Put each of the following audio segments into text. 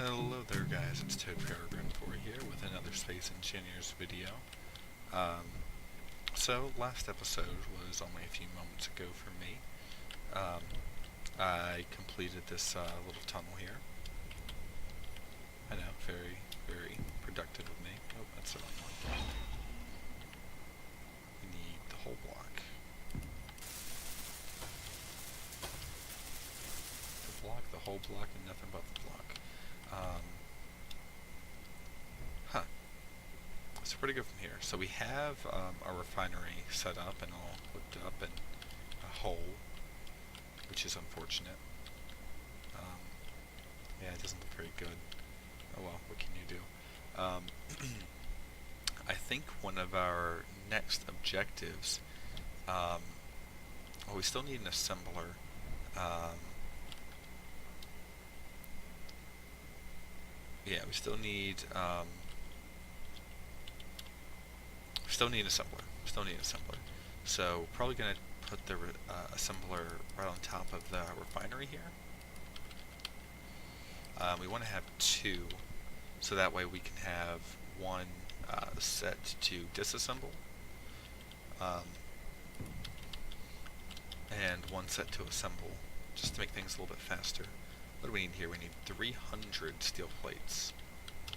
Hello there guys, it's Toad Peregrine 4 here with another Space Engineers video. So last episode was only a few moments ago for me. I completed this little tunnel here. I know, very, very productive of me. Oh, that's the wrong one. We need the whole block. The whole block, and nothing but the block. So pretty good from here. So we have our refinery set up and all hooked up and a hole, which is unfortunate. Yeah, it doesn't look very good. Oh well, what can you do? I think one of our next objectives, well, we still need an assembler. Yeah, we still need an assembler. So we're probably going to put the assembler right on top of the refinery here. We want to have two, so that way we can have one set to disassemble, and one set to assemble, just to make things a little bit faster. What do we need here? We need 300 steel plates.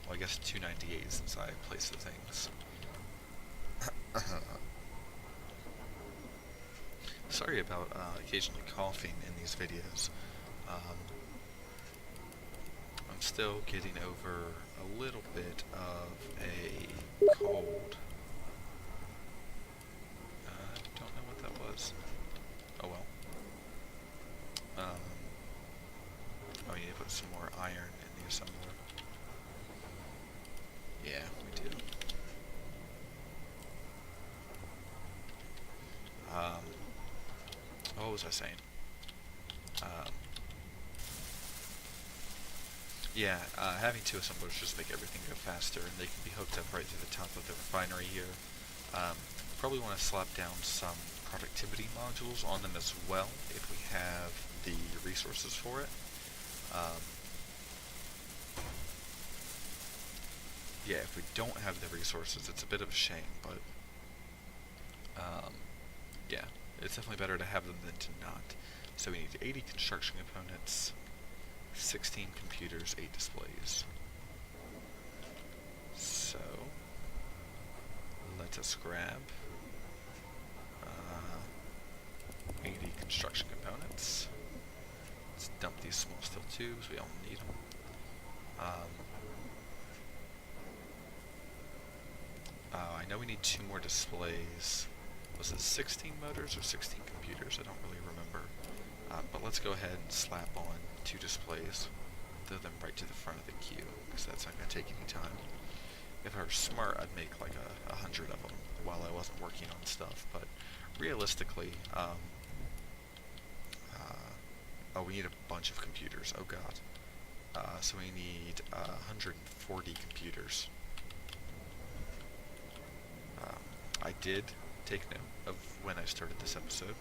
Well, I guess 298 since I placed the things. Sorry about occasionally coughing in these videos. I'm still getting over a little bit of a cold. I don't know what that was. Oh well. Oh, you need to put some more iron in the assembler. Yeah, we do. What was I saying? Yeah, having two assemblers just make everything go faster, and they can be hooked up right to the top of the refinery here. Probably want to slap down some productivity modules on them as well, if we have the resources for it. Yeah, if we don't have the resources, it's a bit of a shame, but yeah, it's definitely better to have them than to not. So we need 80 construction components, 16 computers, 8 displays. So let us grab 80 construction components. Let's dump these small steel tubes, we don't need them. I know we need 2 more displays. Was it 16 motors or 16 computers? I don't really remember. But let's go ahead and slap on 2 displays. Throw them right to the front of the queue, because that's not going to take any time. If I were smart, I'd make like 100 of them while I wasn't working on stuff. But realistically, oh, we need a bunch of computers. Oh god. So we need 140 computers. I did take note of when I started this episode,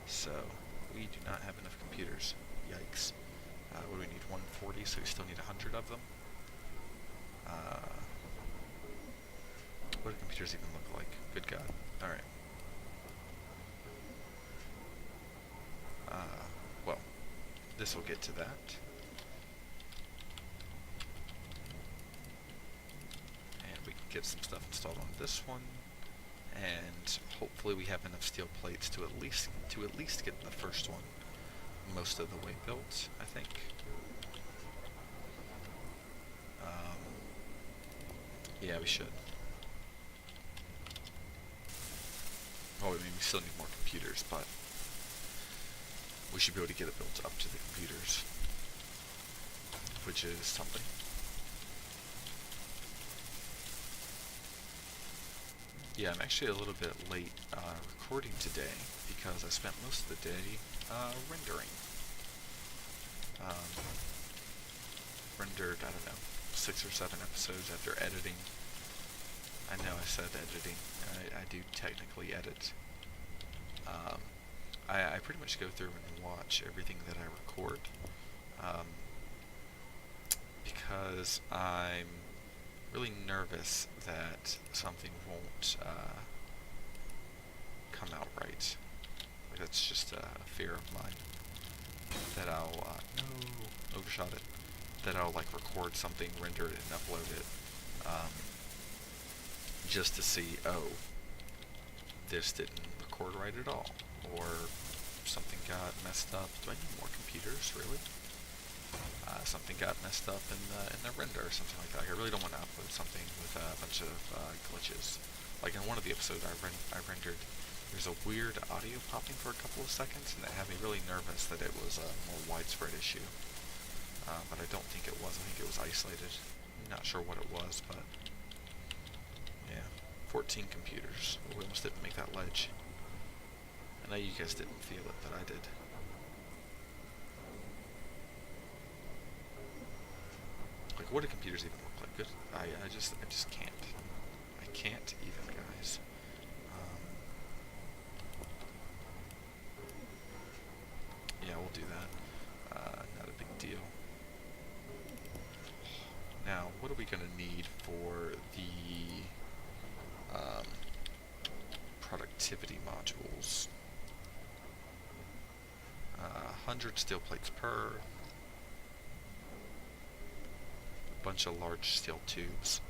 so we do not have enough computers. Yikes. What do we need? 140, so we still need 100 of them. What do computers even look like? Good god. Alright. Well, this will get to that. And we can get some stuff installed on this one. And hopefully we have enough steel plates to at least get the first one most of the way built, I think. Yeah, we should. Oh, I mean, we still need more computers, but we should be able to get it built up to the computers, which is something. Yeah, I'm actually a little bit late recording today because I spent most of the day rendering. Rendered, I don't know, 6 or 7 episodes after editing. I know I said editing. I do technically edit. I pretty much go through and watch everything that I record. because I'm really nervous that something won't come out right. Like, that's just a fear of mine. That I'll, no, overshot it. That I'll, like, record something, render it, and upload it. Just to see, oh, this didn't record right at all. Or something got messed up. Do I need more computers, really? Something got messed up in the render or something like that. Like, I really don't want to upload something with a bunch of glitches. Like in one of the episodes I rendered, there's a weird audio popping for a couple of seconds, and it had me really nervous that it was a more widespread issue. But I don't think it was. I think it was isolated. I'm not sure what it was, but yeah. 14 computers. Oh, we almost didn't make that ledge. I know you guys didn't feel it, but I did. Like, what do computers even look like? Good. I just can't. I can't even, guys. Yeah, we'll do that. Not a big deal. Now, what are we gonna need for the productivity modules? 100 steel plates per. Bunch of large steel tubes.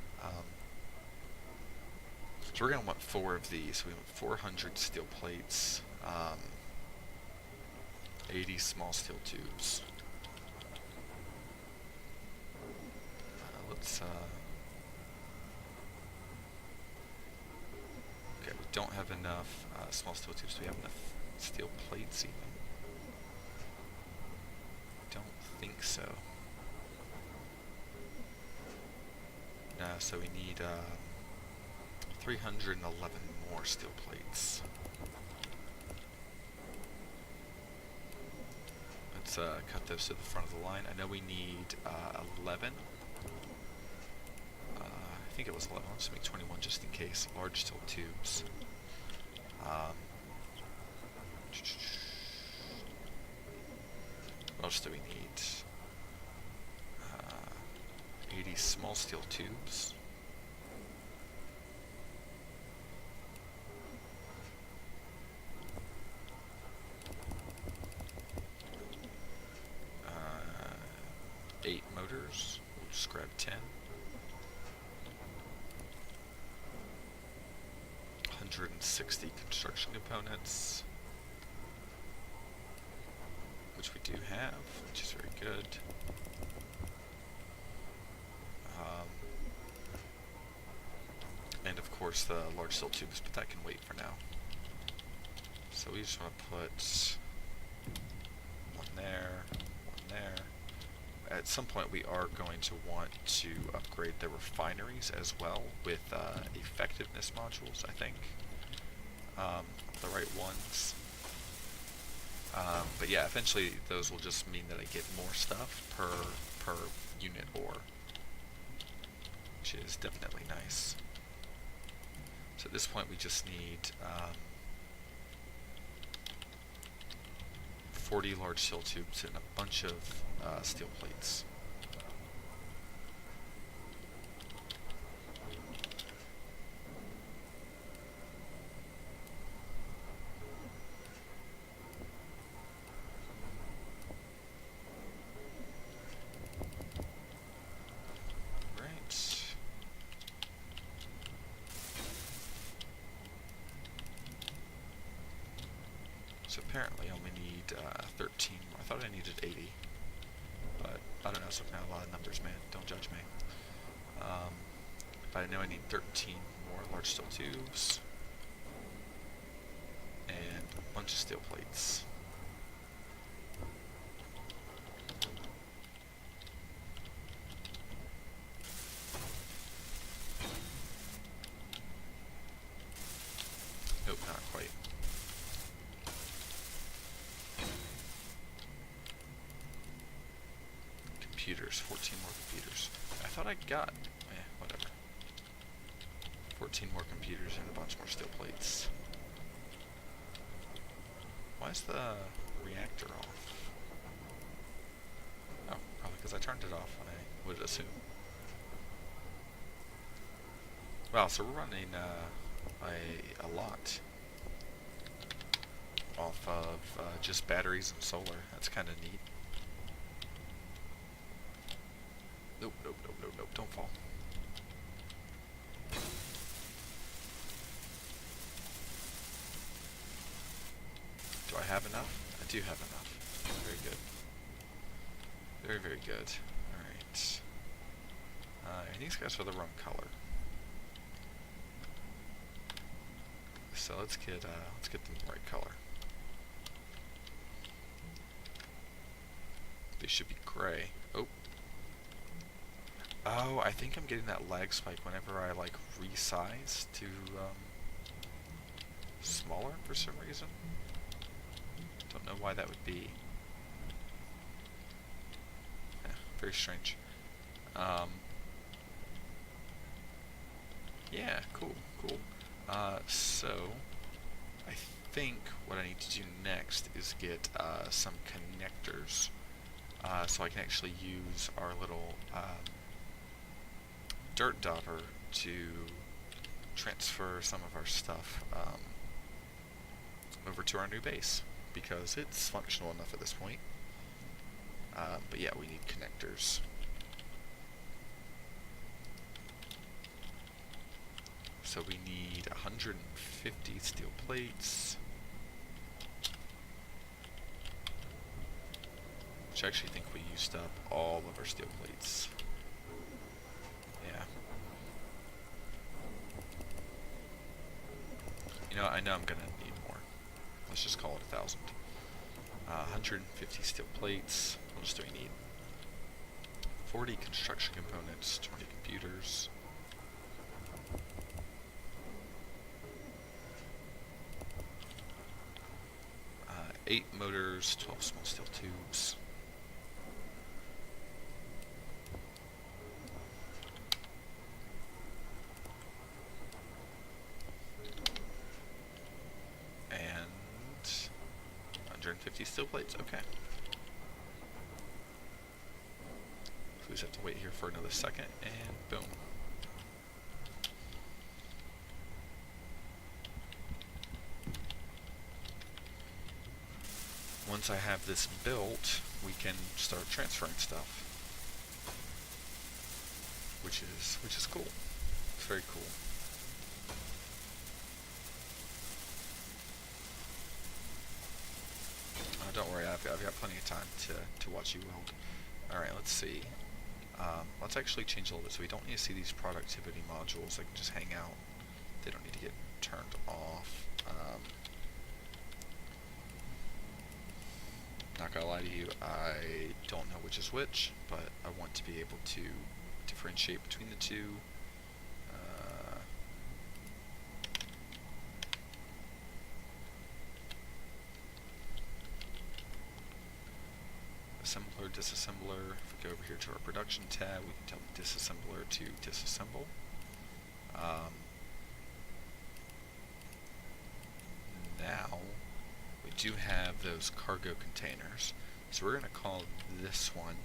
So we're going to want 4 of these. So we want 400 steel plates, 80 small steel tubes. Okay, we don't have enough small steel tubes. Do we have enough steel plates even? Don't think so. So we need 311 more steel plates. Let's cut those to the front of the line. I know we need 11. I think it was 11. Let's make 21 just in case. Large steel tubes. What else do we need? 80 small steel tubes. Eight motors. We'll just grab 10. 160 construction components, which we do have, which is very good. And of course the large steel tubes, but that can wait for now. So we just want to put one there, one there. At some point we are going to want to upgrade the refineries as well with effectiveness modules, I think. The right ones. But yeah, eventually those will just mean that I get more stuff per unit ore, which is definitely nice. So at this point we just need 40 large steel tubes and a bunch of steel plates. So apparently I only need 13 more. I thought I needed 80. But I don't know, so now a lot of numbers, man. Don't judge me. But I know I need 13 more large steel tubes. And a bunch of steel plates. Nope, not quite. Computers, 14 more computers. I thought I got, whatever. 14 more computers and a bunch more steel plates. Why is the reactor off? Oh, probably because I turned it off when I would assume. Wow, so we're running a lot off of just batteries and solar. That's kind of neat. Nope, nope, nope, nope, nope, don't fall. Do I have enough? I do have enough. Very good. Very, very good. Alright. And these guys are the wrong color. So let's get them the right color. They should be gray. Oh. Oh, I think I'm getting that lag spike whenever I like resize to smaller for some reason. Don't know why that would be. Yeah, very strange. Yeah, cool, cool. So I think what I need to do next is get some connectors, so I can actually use our little dirt dauber to transfer some of our stuff over to our new base, because it's functional enough at this point. But yeah, we need connectors. So we need 150 steel plates, which I actually think we used up all of our steel plates. Yeah. You know, I know I'm gonna need more. Let's just call it 1,000. 150 steel plates. What else do we need? 40 construction components, 20 computers. 8 motors, 12 small steel tubes. And 150 steel plates, okay. So we just have to wait here for another second, and boom. Once I have this built, we can start transferring stuff, which is cool. It's very cool. Don't worry, I've got plenty of time to watch you weld. All right, let's see. Let's actually change a little bit, so we don't need to see these productivity modules. They can just hang out. They don't need to get turned off. Not gonna lie to you, I don't know which is which, but I want to be able to differentiate between the two. Assembler, disassembler. If we go over here to our production tab, we can tell the disassembler to disassemble. Now, we do have those cargo containers. So we're going to call this one,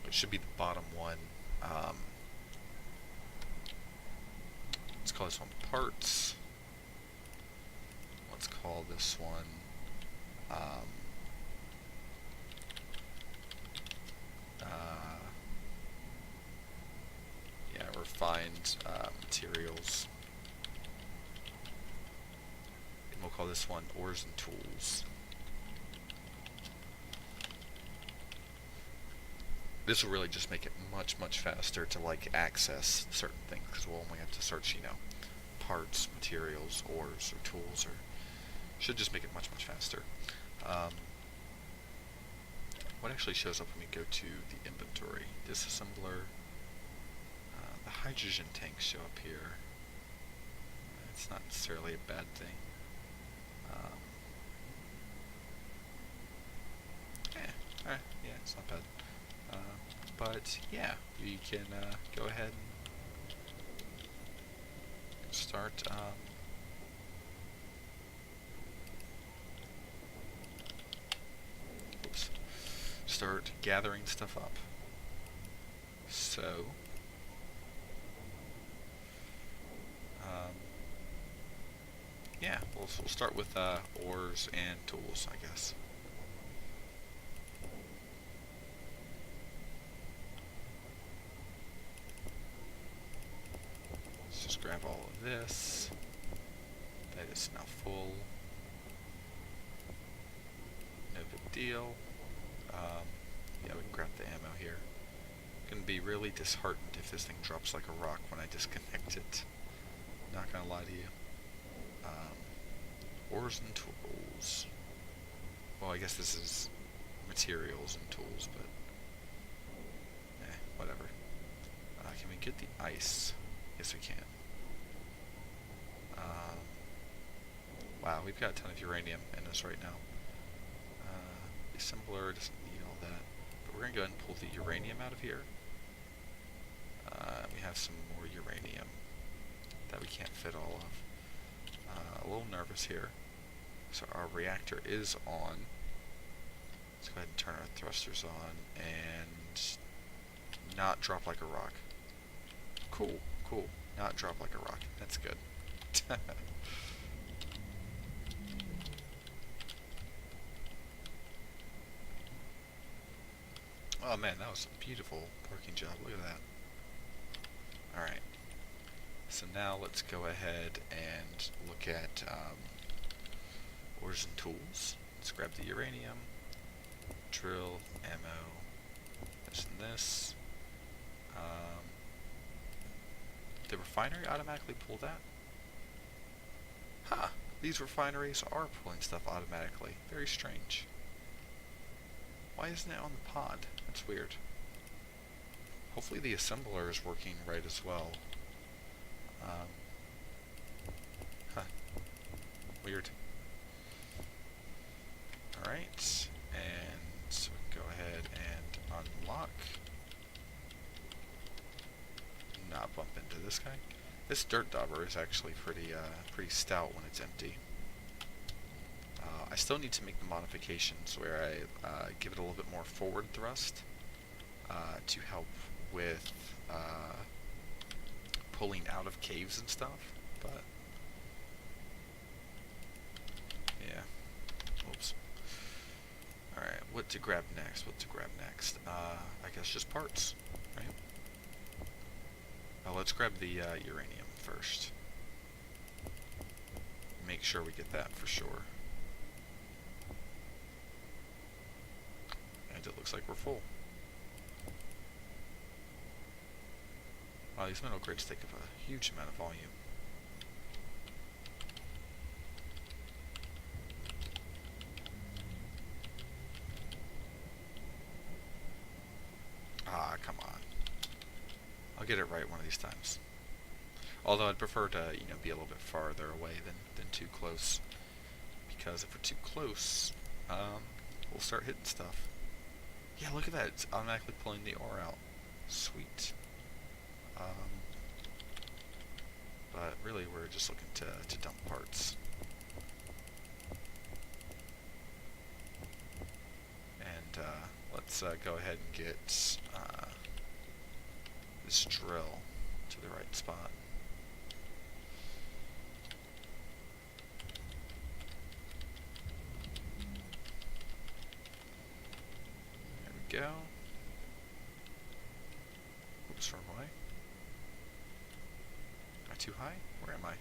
which should be the bottom one, let's call this one parts. Let's call this one yeah, refined materials. And we'll call this one ores and tools. This will really just make it much, much faster to like access certain things, because we'll only have to search, you know, parts, materials, ores, or tools, or should just make it much, much faster. What actually shows up when we go to the inventory? Disassembler. The hydrogen tanks show up here. It's not necessarily a bad thing. Yeah, it's not bad. But yeah, we can go ahead and start start gathering stuff up. So, yeah, we'll start with ores and tools, I guess. Let's just grab all of this. That is now full. No big deal. Yeah, we can grab the ammo here. Gonna be really disheartened if this thing drops like a rock when I disconnect it. Not gonna lie to you. Ores and tools. Well, I guess this is materials and tools, but whatever. Can we get the ice? Yes, we can. Wow, we've got a ton of uranium in us right now. The assembler doesn't need all that, but we're gonna go ahead and pull the uranium out of here. We have some more uranium that we can't fit all of. A little nervous here. So our reactor is on. Let's go ahead and turn our thrusters on and not drop like a rock. Cool, cool. Not drop like a rock. That's good. Oh man, that was a beautiful parking job. Look at that. Alright. So now let's go ahead and look at ores and tools. Let's grab the uranium, drill, ammo, this and this. The refinery automatically pull that? Huh. These refineries are pulling stuff automatically. Very strange. Why isn't it on the pod? That's weird. Hopefully the assembler is working right as well. Weird. Alright, and so we can go ahead and unlock. Not bump into this guy. This dirt dauber is actually pretty stout when it's empty. I still need to make the modifications where I give it a little bit more forward thrust to help with pulling out of caves and stuff, but yeah. Oops. Alright, what to grab next? I guess just parts, right? Let's grab the uranium first. Make sure we get that for sure. And it looks like we're full. Wow, these metal crates take up a huge amount of volume. Ah, come on. I'll get it right one of these times. Although I'd prefer to, be a little bit farther away than too close. Because if we're too close, we'll start hitting stuff. Yeah, look at that. It's automatically pulling the ore out. Sweet. But really, we're just looking to dump parts. And let's go ahead and get this drill to the right spot. There we go. Oops, wrong way. Am I too high? Where am I?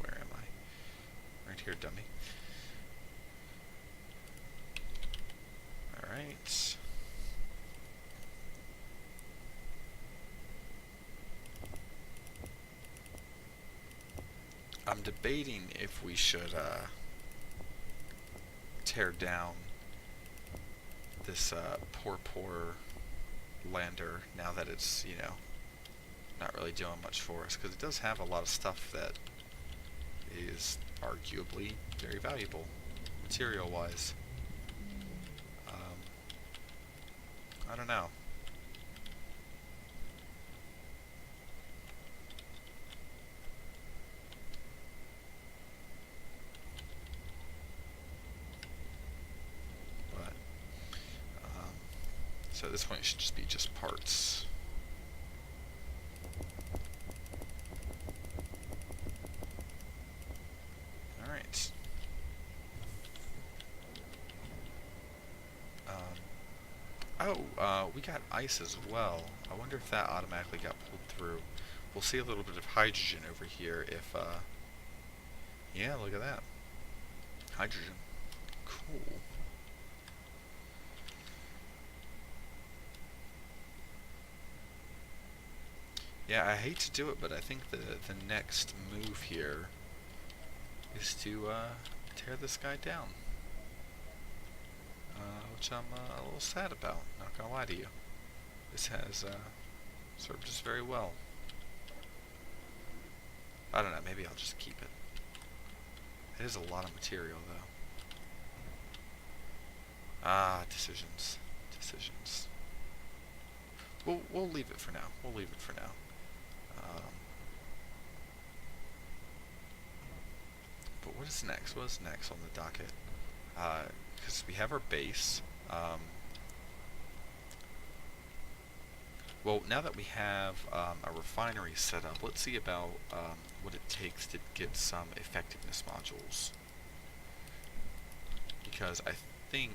Where am I? Right here, dummy. Alright. I'm debating if we should tear down this poor lander now that it's, not really doing much for us, because it does have a lot of stuff that is arguably very valuable material-wise. I don't know. So at this point it should just be just parts. Alright. We got ice as well. I wonder if that automatically got pulled through. We'll see a little bit of hydrogen over here if, yeah, look at that. Hydrogen. Cool. Yeah, I hate to do it, but I think the next move here is to tear this guy down. Which I'm a little sad about, not gonna lie to you. This has served us very well. I don't know, maybe I'll just keep it. It is a lot of material, though. Decisions. Decisions. We'll leave it for now. We'll leave it for now. But what is next? What is next on the docket? Because we have our base. Well, now that we have a refinery set up, let's see about what it takes to get some effectiveness modules. Because I think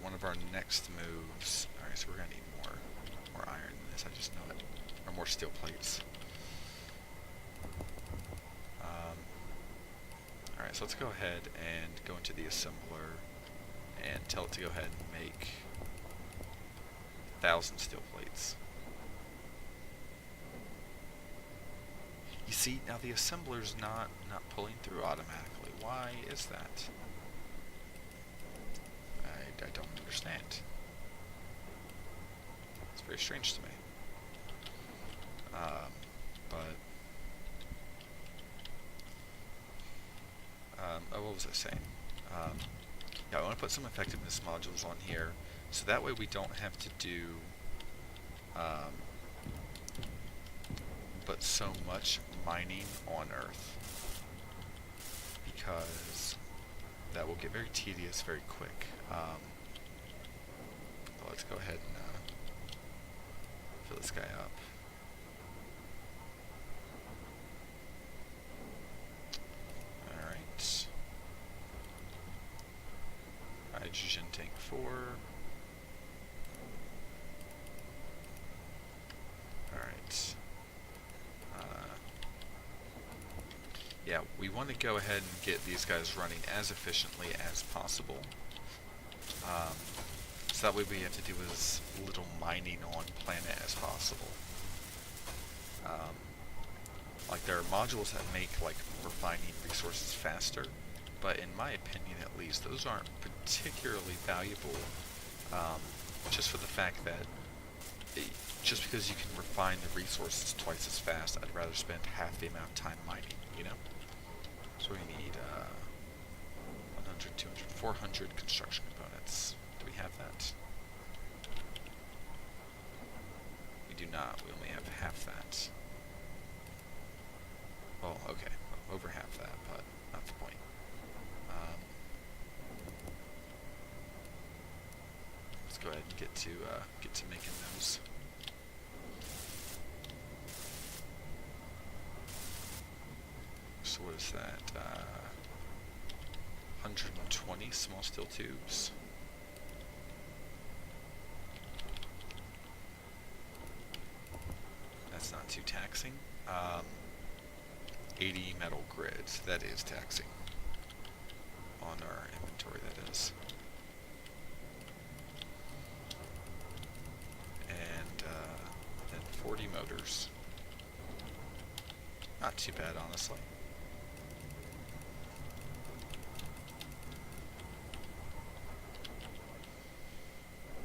one of our next moves. All right, so we're gonna need more iron than this. I just know it, or more steel plates. All right, so let's go ahead and go into the assembler and tell it to go ahead and make 1,000 steel plates. You see, now the assembler's not pulling through automatically. Why is that? I don't understand. It's very strange to me. What was I saying? Yeah, I want to put some effectiveness modules on here, so that way we don't have to do but so much mining on Earth, because that will get very tedious very quick. But let's go ahead and fill this guy up. Alright. Hydrogen tank 4. Alright. Yeah, we want to go ahead and get these guys running as efficiently as possible. So that way we have to do as little mining on planet as possible. Like there are modules that make like refining resources faster, but in my opinion at least, those aren't particularly valuable, just for the fact that just because you can refine the resources twice as fast, I'd rather spend half the amount of time mining, you know? So we need 100, 200, 400 construction components. Do we have that? We do not. We only have half that. Well, okay. Well, over half that, but not the point. Let's go ahead and get to making those. So what is that? 120 small steel tubes. That's not too taxing. 80 metal grids. That is taxing on our inventory, that is. And then 40 motors. Not too bad, honestly.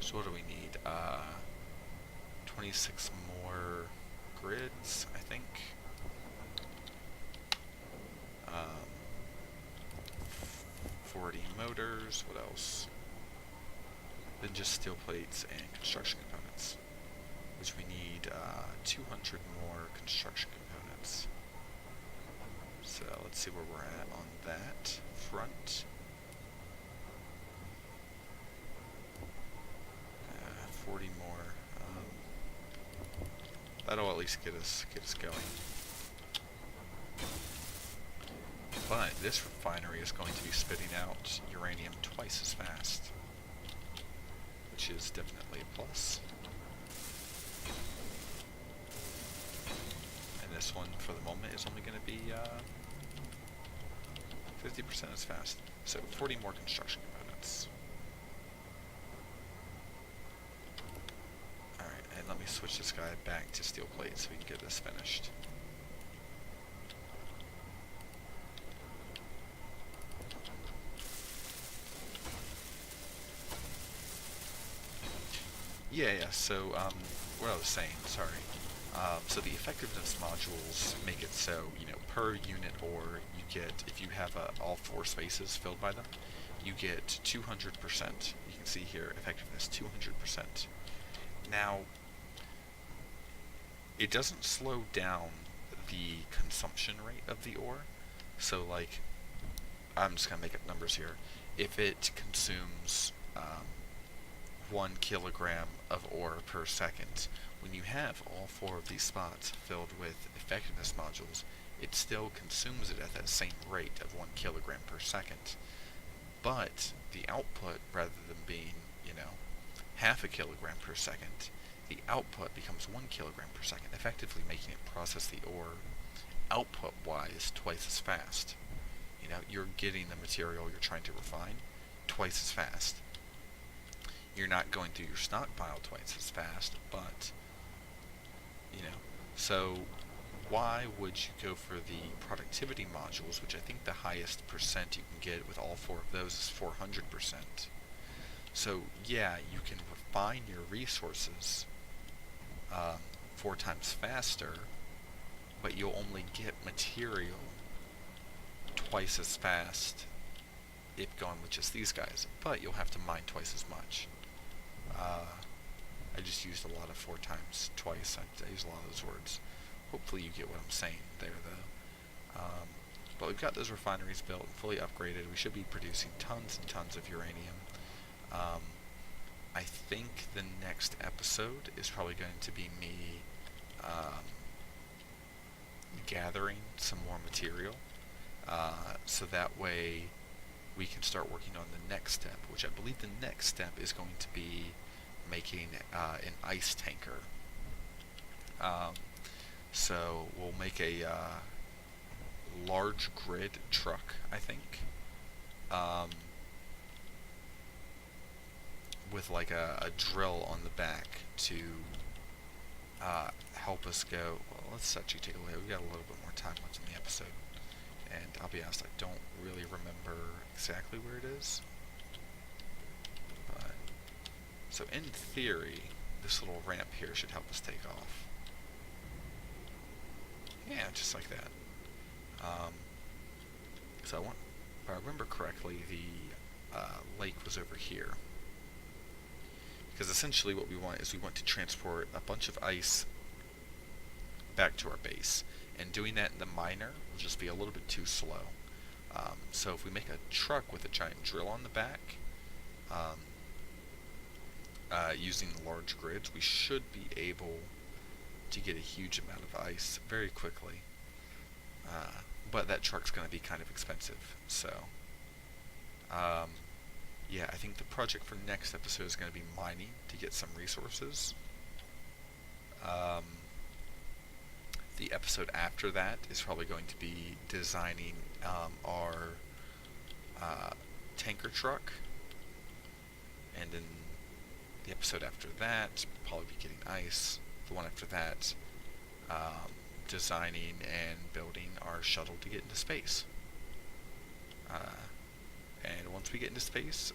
So what do we need? 26 more grids, I think. 40 motors. What else? Then just steel plates and construction components, which we need 200 more construction components. So let's see where we're at on that front. 40 more. That'll at least get us going. But this refinery is going to be spitting out uranium twice as fast, which is definitely a plus. And this one, for the moment, is only going to be 50% as fast. So 40 more construction components. Alright, and let me switch this guy back to steel plate so we can get this finished. Yeah, so, what I was saying, sorry. So the effectiveness modules make it so, per unit ore, you get, if you have all 4 spaces filled by them, you get 200%. You can see here, effectiveness 200%. Now, it doesn't slow down the consumption rate of the ore. So, like, I'm just going to make up numbers here. If it consumes 1 kilogram of ore per second, when you have all 4 of these spots filled with effectiveness modules, it still consumes it at that same rate of 1 kilogram per second. But the output, rather than being, half a kilogram per second, the output becomes 1 kilogram per second, effectively making it process the ore output-wise twice as fast. You're getting the material you're trying to refine twice as fast. You're not going through your stockpile twice as fast, but, so why would you go for the productivity modules, which I think the highest percent you can get with all 4 of those is 400%. So yeah, you can refine your resources 4 times faster, but you'll only get material twice as fast if going with just these guys, but you'll have to mine twice as much. I just used a lot of 4 times twice. I used a lot of those words. Hopefully you get what I'm saying there, though. But we've got those refineries built and fully upgraded. We should be producing tons and tons of uranium. I think the next episode is probably going to be me gathering some more material, so that way we can start working on the next step, which I believe the next step is going to be making an ice tanker. So we'll make a large grid truck, I think, with like a drill on the back to help us go. Well, let's actually take a look. We've got a little bit more time left in the episode, and I'll be honest, I don't really remember exactly where it is. But so in theory, this little ramp here should help us take off. Yeah, just like that. So if I remember correctly, the lake was over here. Because essentially what we want is we want to transport a bunch of ice back to our base. And doing that in the miner will just be a little bit too slow. So if we make a truck with a giant drill on the back, using the large grids, we should be able to get a huge amount of ice very quickly. But that truck's going to be kind of expensive. So, yeah, I think the project for next episode is going to be mining to get some resources. The episode after that is probably going to be designing our tanker truck. And then the episode after that, probably be getting ice. The one after that, designing and building our shuttle to get into space. And once we get into space,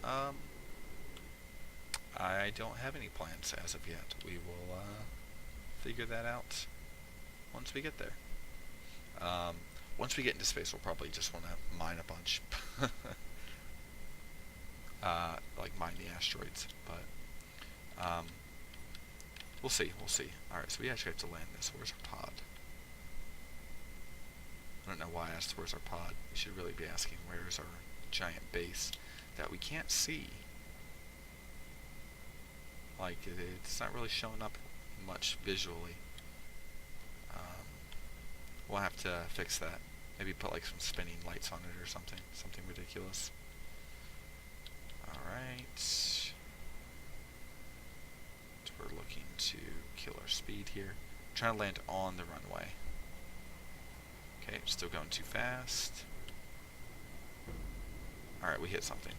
I don't have any plans as of yet. We will figure that out once we get there. Once we get into space, we'll probably just want to mine a bunch. Like mine the asteroids. But we'll see. Alright, so we actually have to land this. Where's our pod? I don't know why I asked where's our pod. We should really be asking where's our giant base that we can't see. Like, it's not really showing up much visually. We'll have to fix that. Maybe put like some spinning lights on it or something. Something ridiculous. Alright. So we're looking to kill our speed here. Trying to land on the runway. Okay, still going too fast. Alright, we hit something.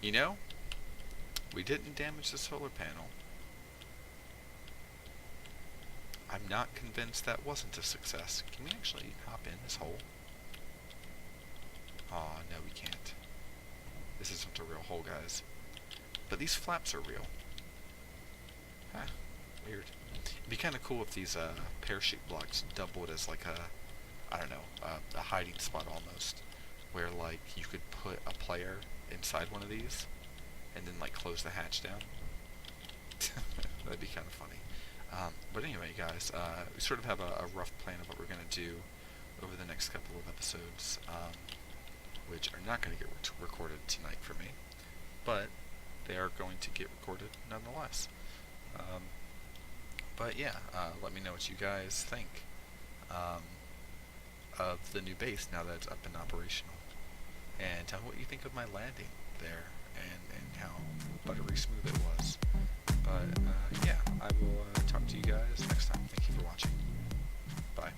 You know, we didn't damage the solar panel. I'm not convinced that wasn't a success. Can we actually hop in this hole? Aw, no we can't. This isn't a real hole, guys. But these flaps are real. Huh, weird. It'd be kind of cool if these parachute blocks doubled as like a, I don't know, a hiding spot almost. Where like you could put a player inside one of these and then like close the hatch down. That'd be kind of funny. But anyway, guys, we sort of have a rough plan of what we're going to do over the next couple of episodes, which are not going to get recorded tonight for me, but they are going to get recorded nonetheless. But yeah, let me know what you guys think of the new base now that it's up and operational. And tell me what you think of my landing there and how buttery smooth it was. But yeah, I will talk to you guys next time. Thank you for watching. Bye.